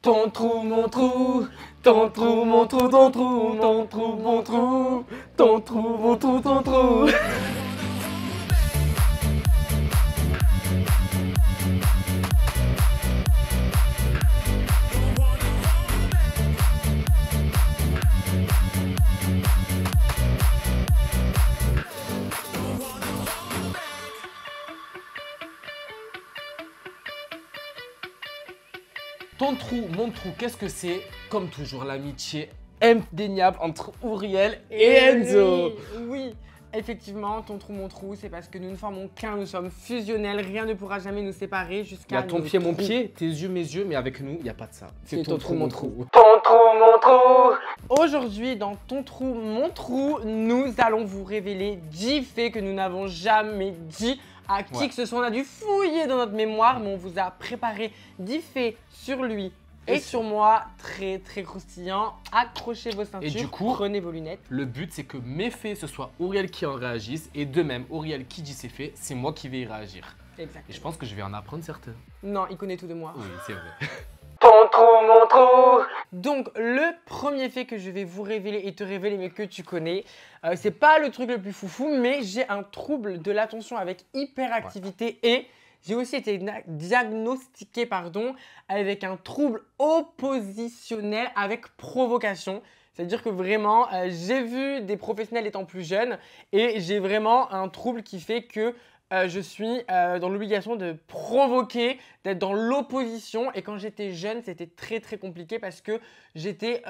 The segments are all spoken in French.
Ton trou, mon trou, ton trou, mon trou, ton trou, ton trou, mon trou, ton trou, mon trou, ton trou. Ton trou, mon trou, qu'est-ce que c'est? Comme toujours, l'amitié indéniable entre Ouriel et Enzo. Oui, effectivement, ton trou, mon trou, c'est parce que nous ne formons qu'un, nous sommes fusionnels, rien ne pourra jamais nous séparer Il y jusqu'à a ton nos pied, mon trous. pied, tes yeux, mes yeux, mais avec nous, il n'y a pas de ça. C'est ton trou, mon trou. Ton trou, mon trou. Aujourd'hui, dans ton trou, mon trou, nous allons vous révéler 10 faits que nous n'avons jamais dit à qui que ce soit. On a dû fouiller dans notre mémoire, mais on vous a préparé 10 faits sur lui et sur moi, très très croustillants. Accrochez vos ceintures, Et du coup, prenez vos lunettes. Le but, c'est que mes faits, ce soit Ouriel qui en réagisse, et de même, Ouriel qui dit ses faits, c'est moi qui vais y réagir. Exact. Et je pense que je vais en apprendre certains. Non, il connaît tout de moi. Oui, c'est vrai. Ton trou, mon trou. Donc, le premier fait que je vais vous révéler et te révéler, mais que tu connais, c'est pas le truc le plus foufou, mais j'ai un trouble de l'attention avec hyperactivité et j'ai aussi été diagnostiqué avec un trouble oppositionnel avec provocation. C'est-à-dire que vraiment, j'ai vu des professionnels étant plus jeunes et j'ai vraiment un trouble qui fait que je suis dans l'obligation de provoquer, d'être dans l'opposition. Et quand j'étais jeune, c'était très très compliqué parce que j'étais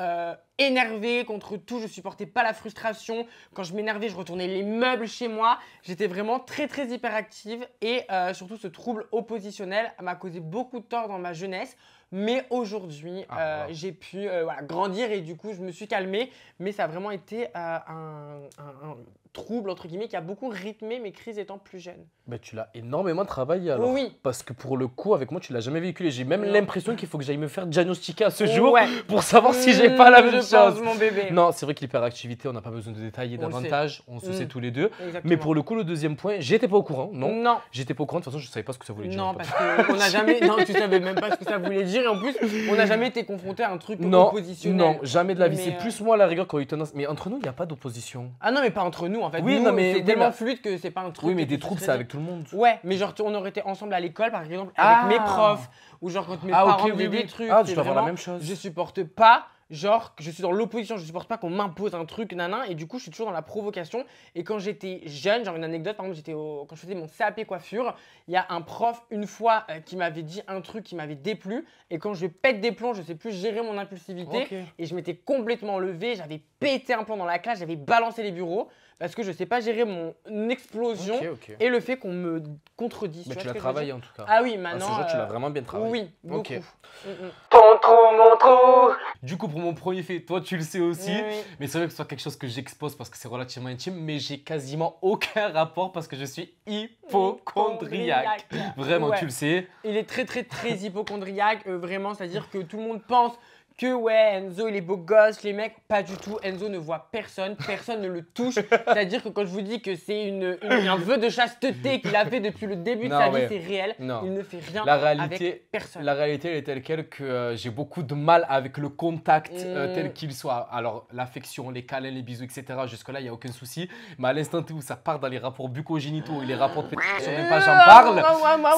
énervée contre tout. Je supportais pas la frustration. Quand je m'énervais, je retournais les meubles chez moi. J'étais vraiment très très hyperactive. Et surtout, ce trouble oppositionnel m'a causé beaucoup de tort dans ma jeunesse. Mais aujourd'hui, j'ai pu grandir et du coup, je me suis calmée. Mais ça a vraiment été un trouble, entre guillemets, qui a beaucoup rythmé mes crises étant plus jeune. Bah, tu l'as énormément travaillé alors. Oui. Parce que pour le coup, avec moi, tu l'as jamais véhiculé. J'ai même Non. l'impression qu'il faut que j'aille me faire diagnostiquer à ce jour Ouais. pour savoir si j'ai pas la même Je chose. pense, mon bébé. Non, c'est vrai que l'hyperactivité, on n'a pas besoin de détailler On le davantage. On se sait tous les deux. Exactement. Mais pour le coup, le deuxième point, j'étais pas au courant, non? Non. J'étais pas au courant, de toute façon, je savais pas ce que ça voulait dire. Non, parce qu'on n'a jamais. Non, tu savais même pas ce que ça voulait dire. Et en plus, on n'a jamais été confronté à un truc oppositionnel. Non, jamais de la vie. Mais, C'est plus moi, à la rigueur, quand il tendance. Mais entre nous, il n'y a pas d'opposition. Ah non, mais pas entre nous en fait. Oui, Nous, non, mais- c'est oui, tellement là- fluide que c'est pas un truc. Oui, mais que des tu troubles, sais c'est dire. avec tout le monde. Ouais, mais genre, on aurait été ensemble à l'école par exemple, Ah. avec mes profs, ou genre quand mes Ah, ok, parents oui, faisaient oui. des trucs. Ah, c'est je dois avoir la vraiment- même chose. Je supporte pas. Genre, je suis dans l'opposition, je supporte pas qu'on m'impose un truc, nanan, et du coup, je suis toujours dans la provocation. Et quand j'étais jeune, genre une anecdote, par exemple, quand je faisais mon CAP coiffure, il y a un prof, une fois, qui m'avait dit un truc qui m'avait déplu. Et quand je pète des plombs, je sais plus gérer mon impulsivité. Ok. Et je m'étais complètement levé, j'avais pété un plomb dans la classe, j'avais balancé les bureaux. Parce que je sais pas gérer mon explosion Ok. et le fait qu'on me contredise. Mais vois tu ce l'as que je veux travaillé dire? en tout cas. Ah oui, À maintenant. ce jour, tu l'as vraiment bien travaillé. Oui, beaucoup. Ok. Ton trou, mon trou. Du coup, pour mon premier fait, toi, tu le sais aussi. Oui, oui. Mais c'est vrai que ce soit quelque chose que j'expose parce que c'est relativement intime, mais j'ai quasiment aucun rapport parce que je suis hypochondriaque. Vraiment, Ouais. tu le sais. Il est très très très hypochondriaque, vraiment, c'est-à-dire que tout le monde pense que ouais, Enzo il est beau gosse, les mecs, pas du tout. Enzo ne voit personne, personne ne le touche. C'est-à-dire que quand je vous dis que c'est un vœu de chasteté qu'il a fait depuis le début de Non, sa vie, ouais. c'est réel. Non. Il ne fait rien La réalité, avec personne. La réalité, elle est telle quelle que j'ai beaucoup de mal avec le contact tel qu'il soit. Alors, l'affection, les câlins, les bisous, etc. Jusque-là, il n'y a aucun souci. Mais à l'instant où ça part dans les rapports bucco-génitaux et les rapports de pénétration, même pas j'en parle.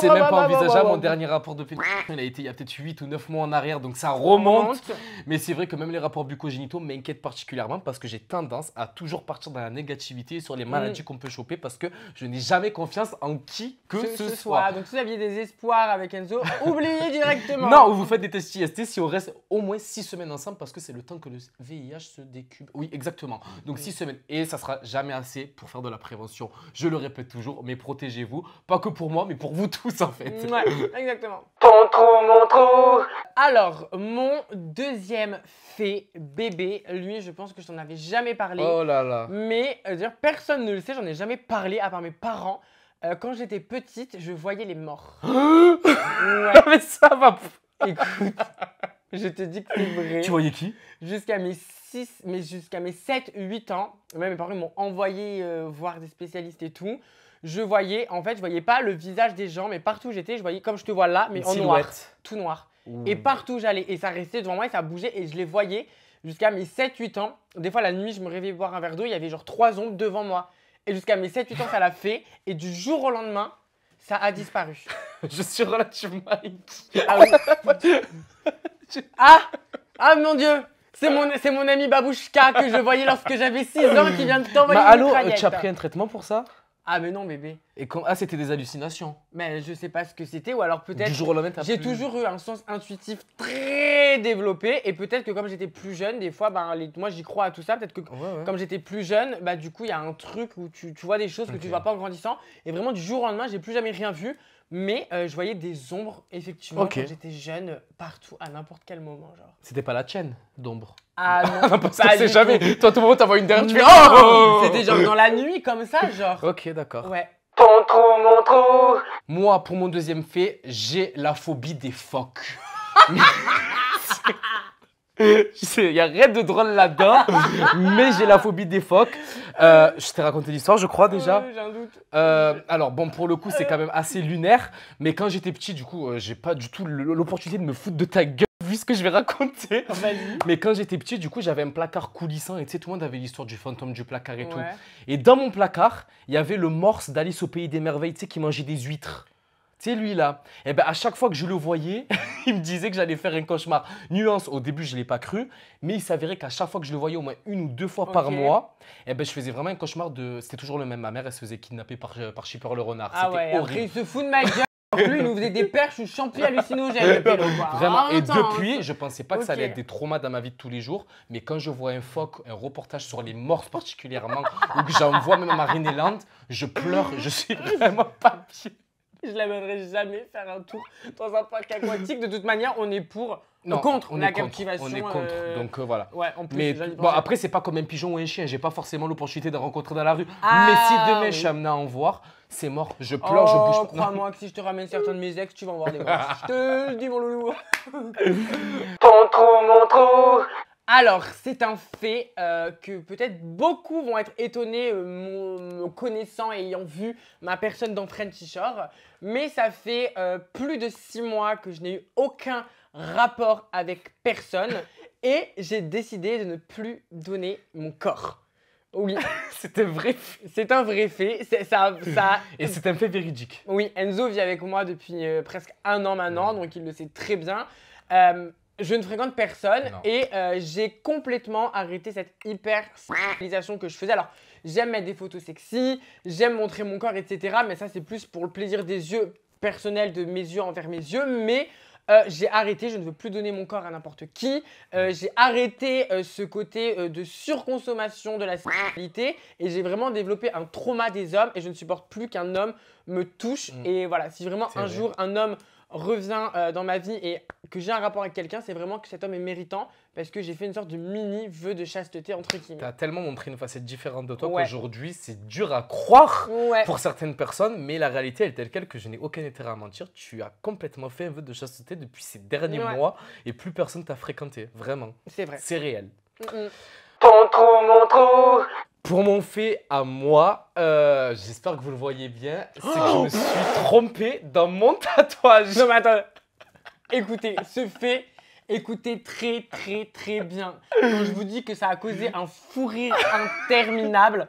C'est même pas envisageable. Mon dernier rapport de pénétration, il a été il y a peut-être 8 ou 9 mois en arrière, donc ça remonte. Mais c'est vrai que même les rapports bucco-génitaux m'inquiètent particulièrement parce que j'ai tendance à toujours partir dans la négativité sur les maladies qu'on peut choper parce que je n'ai jamais confiance en qui que ce soit. Donc si vous aviez des espoirs avec Enzo, oubliez directement. Non, ou vous faites des tests IST si on reste au moins 6 semaines ensemble parce que c'est le temps que le VIH se décube. Oui, exactement. Donc 6 semaines. Et ça sera jamais assez pour faire de la prévention. Je le répète toujours, mais protégez-vous. Pas que pour moi, mais pour vous tous en fait. Ouais, exactement. Ton trou, mon trou. Alors, mon deuxième fait bébé, lui, je pense que je t'en avais jamais parlé. Oh là là. Mais dire personne ne le sait, j'en ai jamais parlé à part mes parents. Quand j'étais petite, je voyais les morts. Ouais, Mais ça va. écoute, je te dis que c'est vrai. Tu voyais qui? Jusqu'à mes 7, 8 ans, même mes parents m'ont envoyé voir des spécialistes et tout. Je voyais pas le visage des gens, mais partout où j'étais, je voyais comme je te vois là, mais Une en noir. silhouette. Tout noir. Ouh. Et partout où j'allais. Et ça restait devant moi et ça bougeait et je les voyais jusqu'à mes 7-8 ans. Des fois, la nuit, je me réveillais boire un verre d'eau, il y avait genre 3 ombres devant moi. Et jusqu'à mes 7-8 ans, ça l'a fait. Et du jour au lendemain, ça a disparu. Je suis relativement inquiet. Ah oui. Ah mon Dieu! C'est mon ami Babouchka que je voyais lorsque j'avais 6 ans qui vient de t'envoyer Bah, une allô, mitraillette. tu as pris un traitement pour ça? Ah mais non bébé. Et ah, c'était des hallucinations. Mais je sais pas ce que c'était ou alors peut-être Du jour au lendemain, t'as j'ai plus- toujours eu un sens intuitif très développé et peut-être que comme j'étais plus jeune, des fois moi j'y crois à tout ça, peut-être que Ouais, ouais. comme j'étais plus jeune, bah du coup il y a un truc où tu vois des choses que Ok. tu vois pas en grandissant et vraiment du jour au lendemain, j'ai plus jamais rien vu. Mais je voyais des ombres, effectivement, Ok. quand j'étais jeune, partout, à n'importe quel moment, genre. C'était pas la tienne d'ombre. Ah non, Parce pas qu'on sait du jamais. tout. Toi, à tout moment, t'as une derrière, tu fais Non, oh c'était genre dans la nuit, comme ça, genre. Ok, d'accord. Ouais. Ton trou, mon trou. Moi, pour mon deuxième fait, j'ai la phobie des phoques. Je sais, il n'y a rien de drôle là-dedans, mais j'ai la phobie des phoques. Je t'ai raconté l'histoire, je crois déjà. J'ai un doute. Alors bon, pour le coup, c'est quand même assez lunaire, mais quand j'étais petit, du coup, j'ai pas du tout l'opportunité de me foutre de ta gueule vu ce que je vais raconter. Vas-y. Mais quand j'étais petit, du coup, j'avais un placard coulissant et tu sais, tout le monde avait l'histoire du fantôme du placard et tout. Ouais. Et dans mon placard, il y avait le morse d'Alice au pays des merveilles, tu sais, qui mangeait des huîtres. Tu sais, lui là. Et ben à chaque fois que je le voyais, il me disait que j'allais faire un cauchemar. Nuance, au début, je ne l'ai pas cru, mais il s'avérait qu'à chaque fois que je le voyais, au moins 1 ou 2 fois par Ok. mois, et ben je faisais vraiment un cauchemar de. C'était toujours le même. Ma mère, elle se faisait kidnapper par Shipper le renard. Ah C'était ouais, après horrible. il se fout de ma gueule. Lui, il nous faisait des perches ou champis hallucinogènes, le pélo, quoi. Vraiment. Et Attends, depuis, je pensais pas que ça allait Ok. être des traumas dans ma vie de tous les jours. Mais quand je vois un phoque, un reportage sur les morses particulièrement, ou que j'en vois même à Marineland, je pleure. Je suis vraiment pas bien. Je l'amènerai jamais faire un tour dans un parc aquatique. De toute manière, on est pour. Non, contre on la est contre. captivation. On est contre. Donc voilà. Ouais, en plus, Mais j'en ai bon, pensé. après, c'est pas comme un pigeon ou un chien. J'ai pas forcément l'opportunité de rencontrer dans la rue. Ah, mais si demain oui. je suis amené à en voir, c'est mort. Je pleure, je bouge pas. Non. Crois-moi que si je te ramène certains de mes ex, tu vas en voir des morts. Je te le dis, mon loulou. Ton trou, mon trou. Alors, c'est un fait que peut-être beaucoup vont être étonnés me connaissant et ayant vu ma personne dans Frenchy Shore. Mais ça fait plus de 6 mois que je n'ai eu aucun rapport avec personne et j'ai décidé de ne plus donner mon corps. Oui, C'était vrai. c'est un vrai fait. Ça, Et c'est un fait véridique. oui, Enzo vit avec moi depuis presque 1 an maintenant, donc il le sait très bien. Je ne fréquente personne Non. et j'ai complètement arrêté cette hyper sexualisation que je faisais. Alors, j'aime mettre des photos sexy, j'aime montrer mon corps, etc. Mais ça, c'est plus pour le plaisir des yeux personnels de mes yeux envers mes yeux. Mais j'ai arrêté, je ne veux plus donner mon corps à n'importe qui. J'ai arrêté ce côté de surconsommation de la sexualité et j'ai vraiment développé un trauma des hommes et je ne supporte plus qu'un homme me touche. Et voilà, si vraiment C'est un vrai. jour un homme revient dans ma vie et que j'ai un rapport avec quelqu'un, c'est vraiment que cet homme est méritant parce que j'ai fait une sorte de mini vœu de chasteté entre guillemets. T'as tellement montré une facette différente de toi Ouais. qu'aujourd'hui, c'est dur à croire Ouais. pour certaines personnes, mais la réalité elle est telle quelle que je n'ai aucun intérêt à mentir. Tu as complètement fait un vœu de chasteté depuis ces derniers Ouais. mois et plus personne t'a fréquenté. Vraiment. C'est vrai. C'est réel. Mm. Ton trou, mon trou. Pour mon fait à moi, j'espère que vous le voyez bien, c'est que je me suis trompé dans mon tatouage. Non mais attends. Écoutez, ce fait, écoutez très bien. Quand je vous dis que ça a causé un fou rire interminable.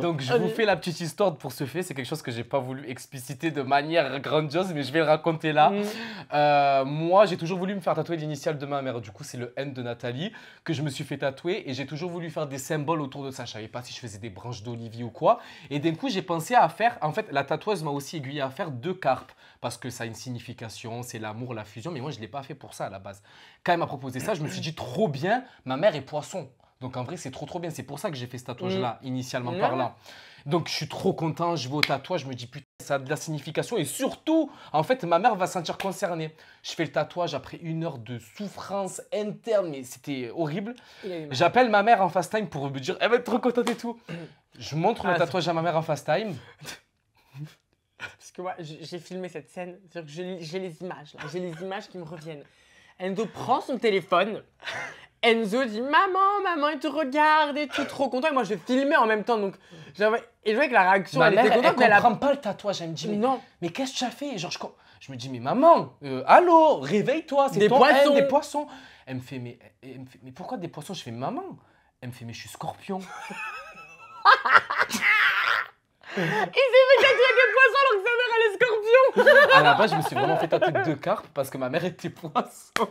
Donc je vous fais la petite histoire pour ce fait, c'est quelque chose que j'ai pas voulu expliciter de manière grandiose, mais je vais le raconter là. Moi, j'ai toujours voulu me faire tatouer l'initiale de ma mère. Du coup, c'est le N de Nathalie que je me suis fait tatouer et j'ai toujours voulu faire des symboles autour de ça. Je savais pas si je faisais des branches d'olivier ou quoi. Et d'un coup, j'ai pensé à faire. En fait, la tatoueuse m'a aussi aiguillé à faire 2 carpes parce que ça a une signification, c'est l'amour, la fusion. Mais moi, je l'ai pas fait pour ça à la base. Quand elle m'a proposé ça, je me suis dit trop bien. Ma mère est poisson. Donc en vrai, c'est trop bien. C'est pour ça que j'ai fait ce tatouage-là, initialement Ouais. parlant. Donc je suis trop content, je vais au tatouage, je me dis putain, ça a de la signification. Et surtout, en fait, ma mère va se sentir concernée. Je fais le tatouage après 1 heure de souffrance interne, mais c'était horrible. Il a eu mal. J'appelle ma mère en FaceTime pour me dire, elle va être trop contente et tout. Je montre le Ah, tatouage à ma mère en FaceTime. Parce que moi, j'ai filmé cette scène, c'est-à-dire que j'ai les images, là. J'ai les images qui me reviennent. Enzo prend son téléphone, Enzo dit « Maman, il te regarde et tout, trop content ». Et moi, je filmais en même temps, donc et je voyais que la réaction, Ma elle mère, était elle contente, mais elle a... comprend pas le tatouage. Elle me dit, Non, mais qu'est-ce que tu as fait? Genre, Je me dis, mais maman, allô, réveille-toi, c'est Des ton poissons. des poissons. Elle me fait, mais pourquoi des poissons? Je fais, maman. Elle me fait, mais je suis scorpion. Il s'est fait tatouer avec des poissons alors que sa mère elle est scorpion. À la base, je me suis vraiment fait tatouer 2 carpes parce que ma mère était poisson.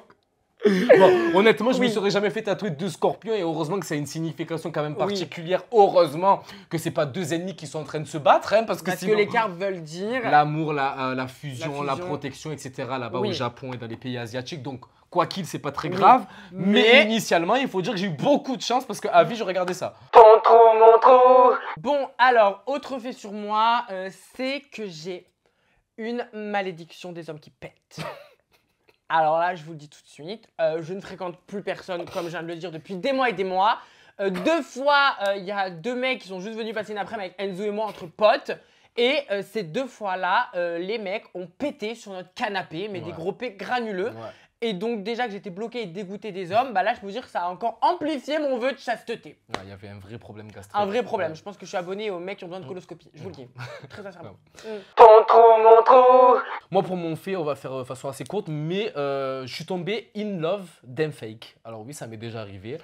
Bon, honnêtement, je me serais jamais fait tatouer 2 scorpions et heureusement que ça a une signification quand même particulière. Heureusement que c'est pas 2 ennemis qui sont en train de se battre, hein, parce que Parce sinon, que les carpes veulent dire. l'amour, la fusion, la fusion. protection, etc. là-bas Oui. au Japon et dans les pays asiatiques. Donc, quoi qu'il, c'est pas très grave. Mais initialement, il faut dire que j'ai eu beaucoup de chance parce qu'à vie, je regardais ça. Ton trou, mon trou. Bon, alors, autre fait sur moi, c'est que j'ai une malédiction des hommes qui pètent. Alors là, je vous le dis tout de suite, je ne fréquente plus personne, comme je viens de le dire, depuis des mois et des mois. 2 fois, il y a 2 mecs qui sont juste venus passer une après-midi avec Enzo et moi entre potes. Et ces 2 fois-là, les mecs ont pété sur notre canapé, mais des gros pets granuleux. Ouais. Et donc déjà que j'étais bloqué et dégoûté des hommes, bah là je peux vous dire que ça a encore amplifié mon vœu de chasteté. Ouais, il y avait un vrai problème gastrique. Un vrai problème. Je pense que je suis abonné aux mecs qui ont besoin de coloscopie. Je vous le dis. Très sincèrement. Ton trou, mon trou. Moi, pour mon fait, on va faire de façon assez courte, mais je suis tombé in love d'un fake. Alors oui, ça m'est déjà arrivé.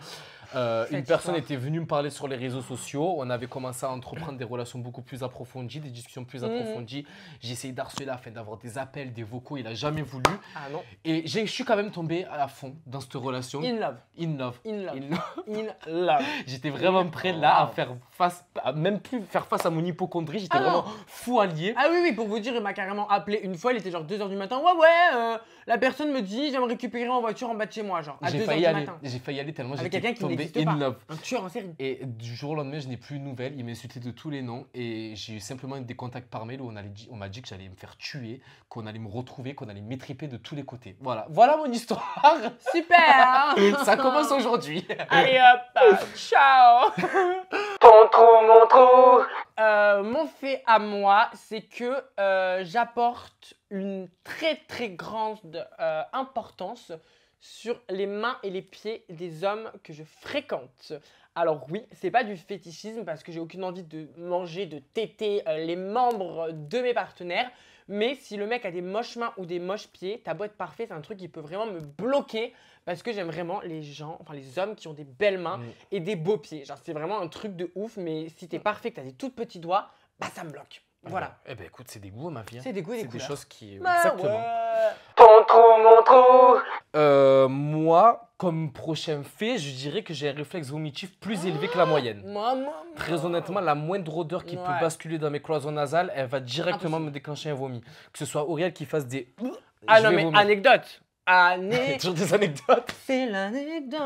Une personne était venue me parler sur les réseaux sociaux. On avait commencé à entreprendre des relations beaucoup plus approfondies, des discussions plus approfondies. J'ai essayé d'harceler afin d'avoir des appels, des vocaux. Il n'a jamais voulu. Ah non. Et je suis quand même tombé à fond dans cette relation. In love. In love. In love. In love. In love. J'étais vraiment prêt là à faire face, à même plus faire face à mon hypocondrie. J'étais vraiment fou allié. Ah oui, oui, pour vous dire, il m'a carrément appelé une fois. Il était genre 2h du matin. Ouais, la personne me dit, j'aimerais récupérer en voiture en bas de chez moi, genre à 2h du matin. J'ai failli aller tellement Avec j'étais quelqu'un qui tombé n'existe in pas. love. Un tueur en série. Et du jour au lendemain, je n'ai plus de nouvelles. Il m'a insulté de tous les noms et j'ai eu simplement des contacts par mail où on m'a dit que j'allais me faire tuer, qu'on allait me retrouver, qu'on allait m'étriper de tous les côtés. Voilà mon histoire. Super. Ça commence aujourd'hui. Allez hop, ciao. Ton trou, mon trou. Mon fait à moi, c'est que j'apporte une très très grande importance sur les mains et les pieds des hommes que je fréquente. Alors oui, c'est pas du fétichisme parce que j'ai aucune envie de manger, de téter les membres de mes partenaires. Mais si le mec a des moches mains ou des moches pieds, t'as beau être parfait, c'est un truc qui peut vraiment me bloquer parce que j'aime vraiment les gens, enfin les hommes qui ont des belles mains et des beaux pieds. Genre c'est vraiment un truc de ouf, mais si t'es parfait, que t'as des tout petits doigts, bah ça me bloque. Voilà. Eh ben écoute, c'est des goûts ma vie. C'est des goûts et des C'est des couleurs. choses qui... Bah Exactement. ouais. Ton trou, mon trou. Moi, comme prochain fait, je dirais que j'ai un réflexe vomitif plus élevé que la moyenne. Maman. Très honnêtement, la moindre odeur qui peut basculer dans mes cloisons nasales, elle va directement me déclencher un vomi. Que ce soit Auriel qui fasse des... Ah je non vais mais vomir. anecdote. Toujours des anecdotes. C'est l'anecdote.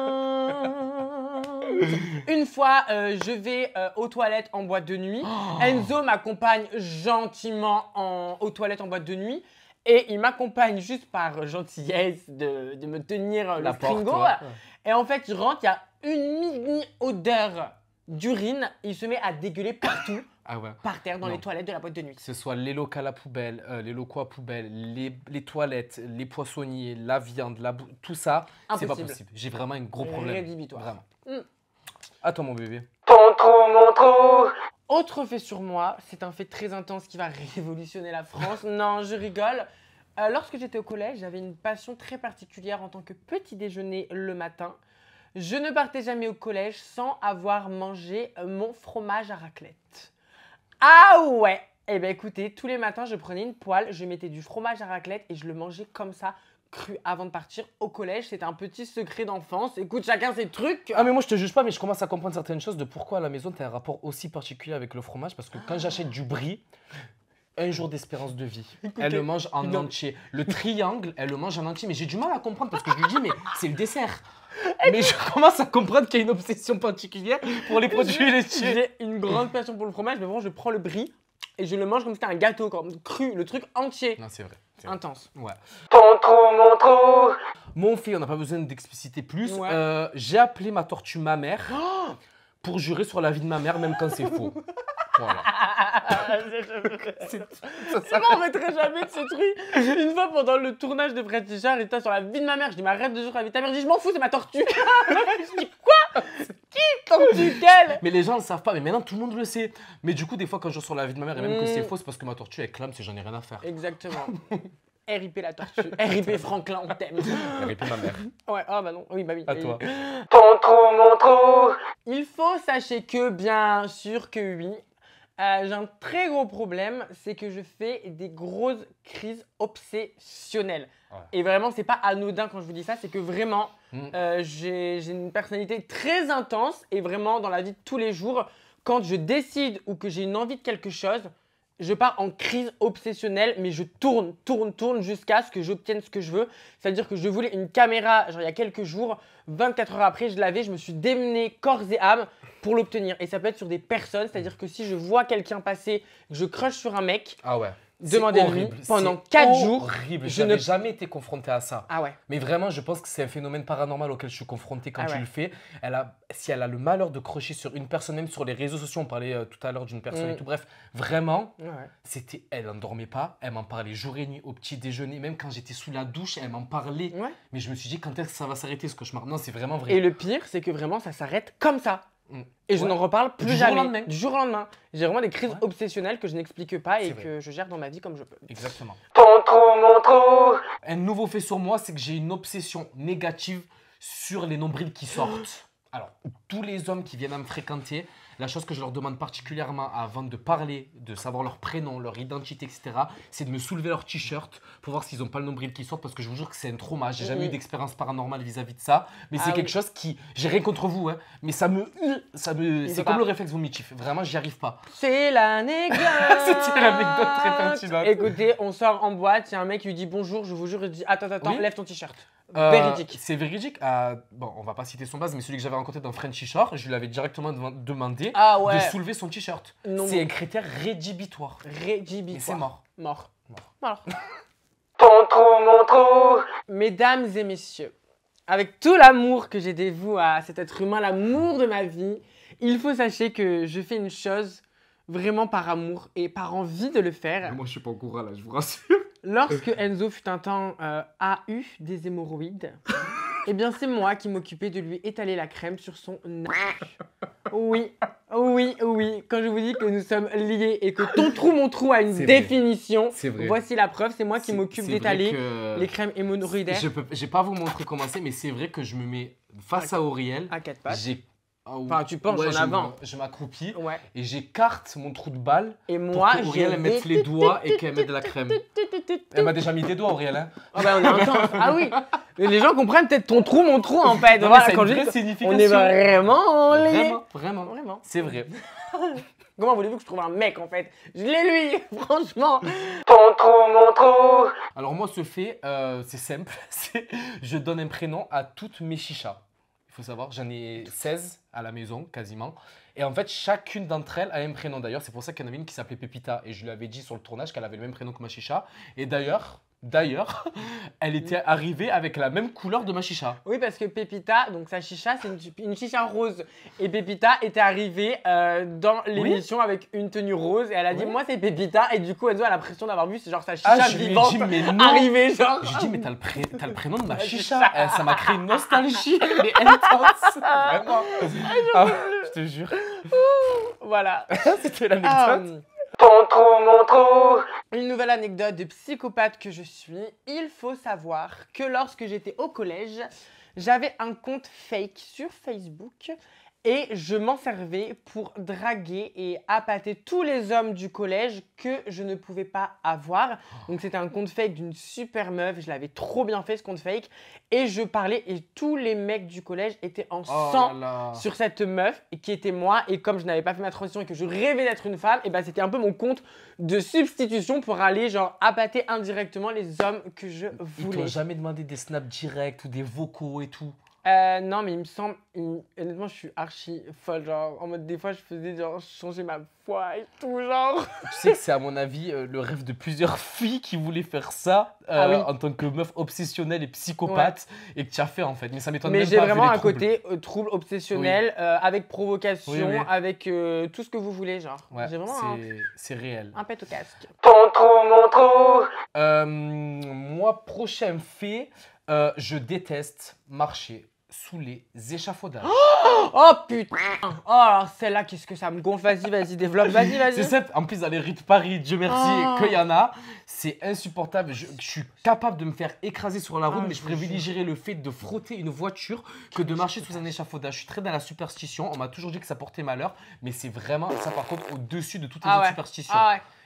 Une fois, je vais aux toilettes en boîte de nuit. Enzo m'accompagne gentiment aux toilettes en boîte de nuit. Et il m'accompagne juste par gentillesse de me tenir le stringo. ouais. Et en fait, je rentre, il y a une mini-odeur d'urine. Il se met à dégueuler partout, Ah ouais. par terre, dans Non. les toilettes de la boîte de nuit. Que ce soit les locaux à la poubelle, les locaux à poubelle, les toilettes, les poissonniers, la viande, tout ça, c'est pas Impossible. possible. J'ai vraiment un gros problème. Rédhibitoire. Vraiment. Mm. À toi mon bébé. Ton trou, mon trou. Autre fait sur moi, c'est un fait très intense qui va révolutionner la France. Non, je rigole. Lorsque j'étais au collège, j'avais une passion très particulière en tant que petit déjeuner le matin. Je ne partais jamais au collège sans avoir mangé mon fromage à raclette. Ah ouais. Eh bien écoutez, tous les matins, je prenais une poêle, je mettais du fromage à raclette et je le mangeais comme ça, cru, avant de partir au collège. C'était un petit secret d'enfance. Écoute, chacun ses trucs. Ah mais moi je te juge pas, mais je commence à comprendre certaines choses de pourquoi à la maison tu as un rapport aussi particulier avec le fromage. Parce que quand j'achète du brie, 1 jour d'espérance de vie. Elle le mange en entier. Le triangle, elle le mange en entier. Mais j'ai du mal à comprendre parce que je lui dis, mais c'est le dessert. Mais je commence à comprendre qu'il y a une obsession particulière pour les produits laitiers. J'ai une grande passion pour le fromage, mais vraiment, je prends le brie et je le mange comme si c'était un gâteau, comme cru, le truc entier. Non, c'est vrai. c'est vrai. Intense. Ouais. Ton trou, mon trou. Mon fait, on n'a pas besoin d'expliciter plus. Ouais. J'ai appelé ma tortue ma mère pour jurer sur la vie de ma mère, même quand c'est faux. Voilà. C'est bon, on mettrait jamais de ce truc. Une fois pendant le tournage de Fred Richard, il était sur la vie de ma mère. Je dis, mais arrête de jurer sur la vie de ta mère. Je dis, je m'en fous, c'est ma tortue. Je dis, quoi? Qui tortue quelle? Mais les gens ne le savent pas, mais maintenant tout le monde le sait. Mais du coup, des fois, quand je jure sur la vie de ma mère et même que c'est faux, c'est parce que ma tortue elle clame, c'est j'en ai rien à faire. Exactement. RIP la tortue. RIP Franklin, on t'aime. RIP ma mère. Ouais, ah bah non, oui, bah oui. À toi. Ton trou, mon trou. Il faut sachez que, bien sûr que oui, j'ai un très gros problème, c'est que je fais des grosses crises obsessionnelles. Ouais. Et vraiment, c'est pas anodin quand je vous dis ça, c'est que vraiment, j'ai une personnalité très intense et vraiment dans la vie de tous les jours, quand je décide ou que j'ai une envie de quelque chose, je pars en crise obsessionnelle, mais je tourne jusqu'à ce que j'obtienne ce que je veux. C'est-à-dire que je voulais une caméra, genre il y a quelques jours, 24 heures après, je l'avais, je me suis démené corps et âme pour l'obtenir. Et ça peut être sur des personnes, c'est-à-dire que si je vois quelqu'un passer, je crush sur un mec, Ah ouais. demandez-lui pendant 4 jours. Horrible. je Je ne- n'ai jamais été confronté à ça. Ah ouais. Mais vraiment, je pense que c'est un phénomène paranormal auquel je suis confronté quand Ah tu ouais. le fais. Si elle a le malheur de crocher sur une personne, même sur les réseaux sociaux, on parlait tout à l'heure d'une personne et tout. Bref, vraiment, Ouais. elle n'en dormait pas. Elle m'en parlait jour et nuit au petit déjeuner. Même quand j'étais sous la douche, elle m'en parlait. Ouais. Mais je me suis dit, quand est-ce que ça va s'arrêter ce cauchemar? Non, c'est vraiment vrai. Et le pire, c'est que vraiment, ça s'arrête comme ça. Mm. Et je Ouais. n'en reparle plus Du jour au jamais. lendemain. Du jour au lendemain. J'ai vraiment des crises Ouais. obsessionnelles que je n'explique pas et C'est vrai. que je gère dans ma vie comme je peux. Exactement. Ton trou, mon trou. Un nouveau fait sur moi, c'est que j'ai une obsession négative sur les nombrils qui sortent. Alors, tous les hommes qui viennent à me fréquenter, la chose que je leur demande particulièrement avant de parler, de savoir leur prénom, leur identité, etc., c'est de me soulever leur t-shirt pour voir s'ils n'ont pas le nombril qui sort, parce que je vous jure que c'est un trauma. J'ai jamais eu d'expérience paranormale vis-à-vis de ça, mais c'est Ah quelque oui. chose qui... J'ai rien contre vous, hein, mais c'est peut comme pas. le réflexe vomitif. Vraiment, j'y arrive pas. C'est l'anecdote. C'était l'anecdote très pertinente. Écoutez, on sort en boîte, il y a un mec qui lui dit bonjour, je vous jure, il dit attends, Oui. lève ton t-shirt. Véridique. C'est véridique. Bon, on va pas citer son base, mais celui que j'avais rencontré dans Frenchy Shore, je lui avais directement demandé Ah ouais. de soulever son t-shirt. Non. C'est un critère rédhibitoire. Rédhibitoire. Mais c'est mort. Mort. Mort. Alors. Ton trou, mon trou. Mesdames et messieurs, avec tout l'amour que j'ai dévoué à cet être humain, l'amour de ma vie, il faut sachez que je fais une chose vraiment par amour et par envie de le faire. Moi, je suis pas au courant là, je vous rassure. Lorsque Enzo fut un temps a eu des hémorroïdes, eh bien c'est moi qui m'occupais de lui étaler la crème sur son nez. Oui, oui, oui. Quand je vous dis que nous sommes liés et que ton trou, mon trou a une C'est vrai. définition, C'est vrai. voici la preuve, c'est moi qui m'occupe d'étaler les crèmes hémorroïdaires Je vais pas vous montrer comment c'est, mais c'est vrai que je me mets face à Auriel. à 4 pattes. J'ai. Enfin, tu penches en avant. Je m'accroupis Ouais. et j'écarte mon trou de balle Et pour moi, qu'Auriel elle mette les doigts et qu'elle mette de la crème. Elle m'a déjà mis des doigts, Auriel. Hein. Ah bah on est intense. Ah oui. Les gens comprennent peut-être ton trou, mon trou en fait. Non, mais Voilà, ça a quand une je vraie dis, signification. on est vraiment liés. Vraiment, vraiment. Vraiment. C'est vrai. Comment voulez-vous que je trouve un mec en fait? Je l'ai lui, franchement. Ton trou, mon trou. Alors moi, ce fait, c'est simple. Je donne un prénom à toutes mes chichas. Il faut savoir, j'en ai 16 à la maison, quasiment. Et en fait, chacune d'entre elles a un prénom. D'ailleurs, c'est pour ça qu'il y en avait une qui s'appelait Pépita. Et je lui avais dit sur le tournage qu'elle avait le même prénom que ma chicha. Et d'ailleurs, elle était arrivée avec la même couleur de ma chicha. Oui, parce que Pépita, donc sa chicha, c'est une chicha rose. Et Pépita était arrivée dans l'émission avec une tenue rose. Et elle a dit, Oui. moi c'est Pépita. Et du coup, Enzo a l'impression d'avoir vu genre sa chicha je lui ai vivante dit, mais non. arriver, genre. Je lui ai dit, mais t'as le prénom de ma Ma chicha. chicha. Ça m'a créé une nostalgie, mais intense. Vraiment. Ah, je te jure. Voilà. C'était l'anecdote. Ton trou, mon trou. Une nouvelle anecdote de psychopathe que je suis. Il faut savoir que lorsque j'étais au collège, j'avais un compte fake sur Facebook et je m'en servais pour draguer et appâter tous les hommes du collège que je ne pouvais pas avoir. Donc c'était un compte fake d'une super meuf, je l'avais trop bien fait ce compte fake et je parlais et tous les mecs du collège étaient en Oh sang là là. sur cette meuf et qui était moi et comme je n'avais pas fait ma transition et que je rêvais d'être une femme et ben c'était un peu mon compte de substitution pour aller genre appâter indirectement les hommes que je Ils t'ont voulais. jamais demandé des snaps directs ou des vocaux et tout. Non mais il me semble, honnêtement je suis archi folle, genre en mode des fois je faisais genre changer ma voix et tout genre. Tu sais que c'est à mon avis le rêve de plusieurs filles qui voulaient faire ça Ah oui. en tant que meuf obsessionnelle et psychopathe et que tu as fait en fait. Mais ça m'étonne Mais même j'ai pas vu vraiment les un troubles. côté trouble obsessionnel avec provocation, Oui, oui. avec tout ce que vous voulez genre. Ouais, J'ai vraiment c'est réel. un pet au casque. Ton trou, mon trou. Moi, prochain fait, je déteste marcher sous les échafaudages. Oh putain. Oh alors celle-là, qu'est-ce que ça me gonfle. Vas-y, développe. Vas-y. C'est ça, en plus dans les rues de Paris, Dieu merci qu'il y en a, c'est insupportable. Je suis capable de me faire écraser sur la route, mais je privilégierais le fait de frotter une voiture que de marcher sous un échafaudage. Je suis très dans la superstition, on m'a toujours dit que ça portait malheur, mais c'est vraiment ça par contre au-dessus de toutes les autres superstitions.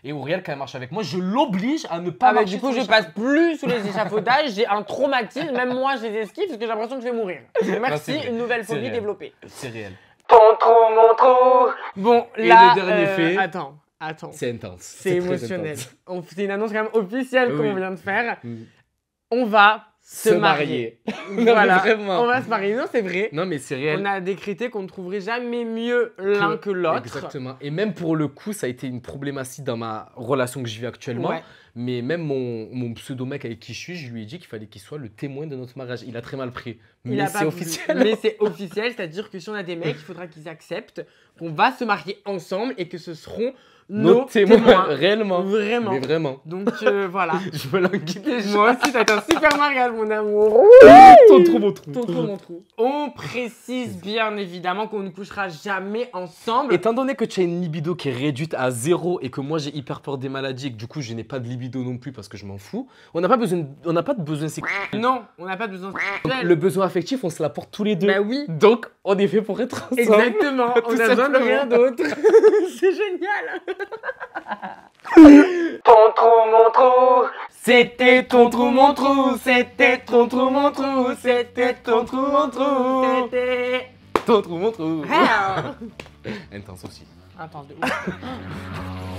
Et Auriel, quand elle marche avec moi, je l'oblige à ne pas marcher. Du coup, je passe plus sous les échafaudages, j'ai un traumatisme, même moi je les esquive parce que j'ai l'impression que je vais mourir. Merci, une nouvelle phobie développée. C'est réel. Ton trou, mon trou. Bon, Et là, le dernier fait. Attends. C'est intense. C'est très émotionnel. intense. C'est une annonce quand même officielle Oui. qu'on vient de faire. On va se marier. Voilà, vraiment. on va se marier. Non, c'est vrai. Non, mais c'est réel. On a décrété qu'on ne trouverait jamais mieux l'un que l'autre. Exactement. Et même pour le coup, ça a été une problématique dans ma relation que je vis actuellement. Ouais. Mais même mon pseudo-mec avec qui je suis, je lui ai dit qu'il fallait qu'il soit le témoin de notre mariage. Il a très mal pris. Mais c'est officiel. Mais c'est officiel, c'est-à-dire que si on a des mecs, il faudra qu'ils acceptent qu'on va se marier ensemble et que ce seront nos témoins. Réellement. Vraiment. Mais vraiment. Donc voilà. Je veux l'enguider. Moi aussi, t'as été un super mariage, mon amour. Ton trou, mon trou. Ton trou, mon trou. On précise bien évidemment qu'on ne couchera jamais ensemble. Étant donné que tu as une libido qui est réduite à 0 et que moi j'ai hyper peur des maladies et que du coup je n'ai pas de libido non plus parce que je m'en fous, on n'a pas de besoin sexuel. Non, on n'a pas de besoin sexuel. Le besoin affectif, on se l'apporte tous les deux. Bah oui. Donc on est fait pour être ensemble. Exactement, Tout on a besoin de simplement. rien d'autre. C'est génial. Ton trou, mon trou. C'était ton trou, mon trou. C'était ton trou, mon trou. C'était ton trou, mon trou. C'était Ton trou, mon trou. hell. Intense aussi. Attends, de ouf.